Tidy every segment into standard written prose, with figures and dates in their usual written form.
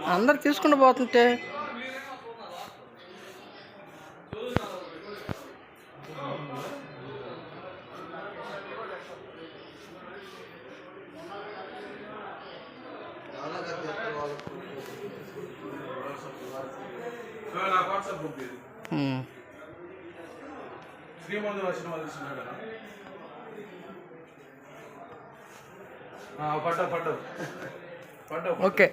అందరు తీసుకుంటూ పోతుంటే ఓకే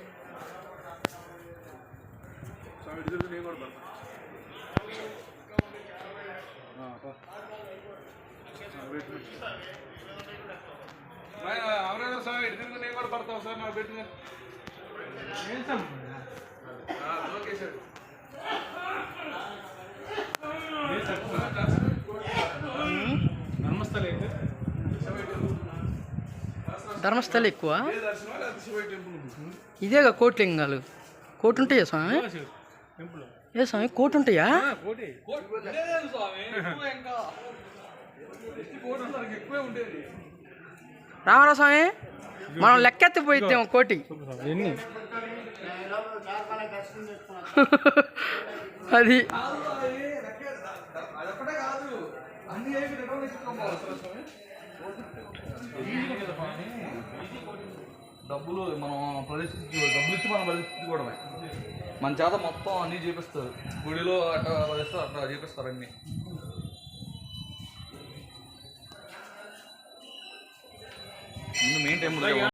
స్వామి ఇటు తిరుగు నేను కూడా పడతావు సార్ నాకు పెట్టిన ధర్మస్థలి ఎక్కువ ఇదేగా కోట్లింగాలు కోటి ఉంటాయా స్వామి ఏ స్వామి కోటి ఉంటాయా రామరా స్వామి మనం లెక్కెత్తిపోయిద్దాం కోటి అది డబ్బులు మనం డబ్బులు ఇచ్చి మనం ప్రదర్శించుకోవడమే మన చేత మొత్తం అన్నీ చూపిస్తారు గుడిలో అట్లా ప్రదర్శిస్తారు అట్లా చూపిస్తారు అన్నీ మెయిన్ టైంలో